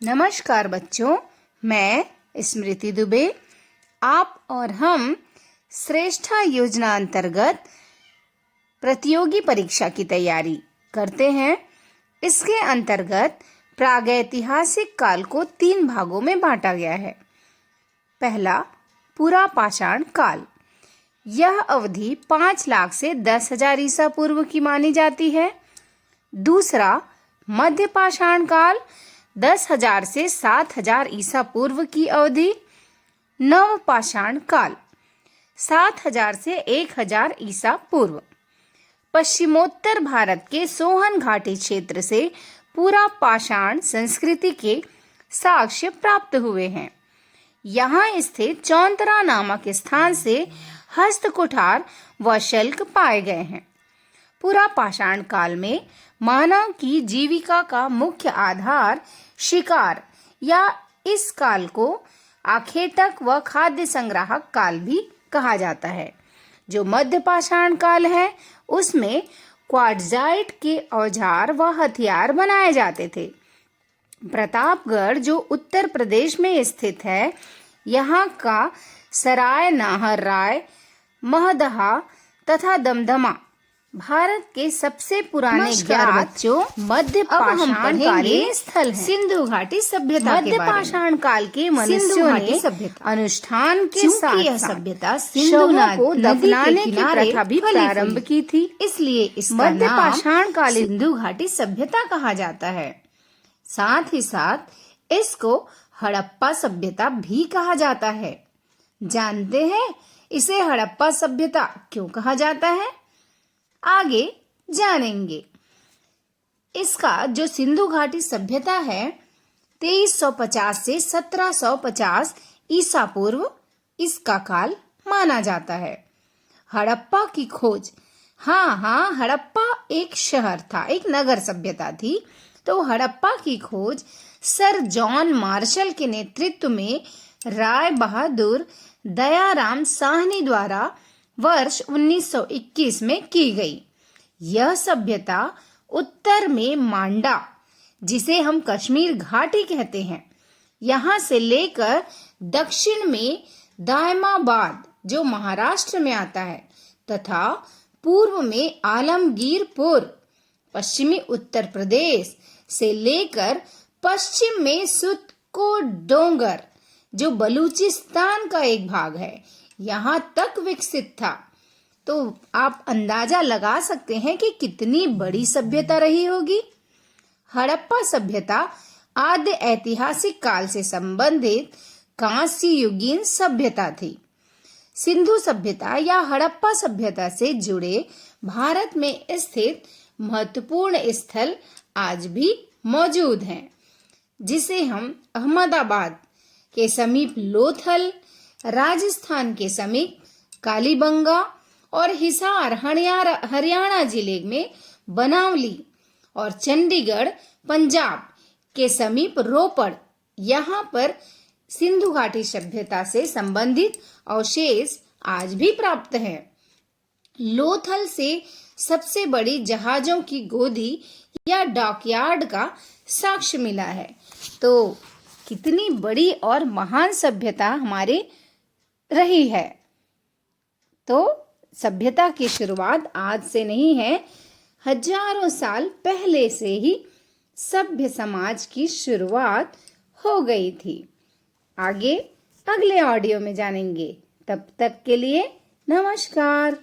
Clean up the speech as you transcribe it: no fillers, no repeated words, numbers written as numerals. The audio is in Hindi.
नमस्कार बच्चों, मैं स्मृति दुबे। आप और हम श्रेष्ठा योजना अंतर्गत प्रतियोगी परीक्षा की तैयारी करते हैं। इसके अंतर्गत प्रागैतिहासिक काल को 3 भागों में बांटा गया है। पहला, पूरा पाषाण काल। यह अवधि 5 लाख से 10,000 ईसा पूर्व की मानी जाती है। दूसरा, मध्य पाषाण काल, 10,000 से 7,000 ईसा पूर्व की अवधि। नव पाषाण काल, 7,000 से 1,000 ईसा पूर्व। पश्चिमोत्तर भारत के सोहन घाटी क्षेत्र से पूरा पाषाण संस्कृति के साक्ष्य प्राप्त हुए हैं। यहाँ स्थित चौंतरा नामक स्थान से हस्तकुठार व शल्क पाए गए हैं। पूरा पाषाण काल में मानव की जीविका का मुख्य आधार शिकार या इस काल को आखेटक व खाद्य संग्राहक काल भी कहा जाता है। जो मध्य पाषाण काल है उसमें क्वार्ट्जाइट के औजार व हथियार बनाए जाते थे। प्रतापगढ़ जो उत्तर प्रदेश में स्थित है, यहाँ का सराय नाहर राय, महदहा तथा दमदमा भारत के सबसे पुराने ज्ञात मध्य पाषाण कालीन स्थल हैं। सिंधु घाटी सभ्यता मध्य पाषाण काल के मनुष्यों ने अनुष्ठान के साथ यह सभ्यता सिंधु को दफनाने की प्रथा भी प्रारंभ की थी, इसलिए इसका मध्य पाषाण कालीन सिंधु घाटी सभ्यता कहा जाता है। साथ ही साथ इसको हड़प्पा सभ्यता भी कहा जाता है। जानते हैं इसे हड़प्पा सभ्यता क्यों कहा जाता है? आगे जानेंगे। इसका जो सिंधु घाटी सभ्यता है 2350 से 1750 ईसा पूर्व इसका काल माना जाता है। हड़प्पा की खोज, हाँ, हड़प्पा एक शहर था, एक नगर सभ्यता थी। तो हड़प्पा की खोज सर जॉन मार्शल के नेतृत्व में राय बहादुर दयाराम साहनी द्वारा वर्ष 1921 में की गई। यह सभ्यता उत्तर में मांडा, जिसे हम कश्मीर घाटी कहते हैं, यहाँ से लेकर दक्षिण में दायमाबाद जो महाराष्ट्र में आता है तथा पूर्व में आलमगीरपुर, पश्चिमी उत्तर प्रदेश से लेकर पश्चिम में सुतको डोंगर जो बलूचिस्तान का एक भाग है, यहाँ तक विकसित था। तो आप अंदाजा लगा सकते हैं कि कितनी बड़ी सभ्यता रही होगी। हड़प्पा सभ्यता आद्य ऐतिहासिक काल से संबंधित कांस्य युगीन सभ्यता थी। सिंधु सभ्यता या हड़प्पा सभ्यता से जुड़े भारत में स्थित महत्वपूर्ण स्थल आज भी मौजूद हैं, जिसे हम अहमदाबाद के समीप लोथल, राजस्थान के समीप कालीबंगा और हिसार हरियाणा जिले में बनावली और चंडीगढ़ पंजाब के समीप रोपड़, यहाँ पर सिंधु घाटी सभ्यता से संबंधित अवशेष आज भी प्राप्त हैं। लोथल से सबसे बड़ी जहाजों की गोदी या डॉकयार्ड का साक्ष्य मिला है। तो कितनी बड़ी और महान सभ्यता हमारी रही है। तो सभ्यता की शुरुआत आज से नहीं है, हजारों साल पहले से ही सभ्य समाज की शुरुआत हो गई थी। आगे अगले ऑडियो में जानेंगे। तब तक के लिए नमस्कार।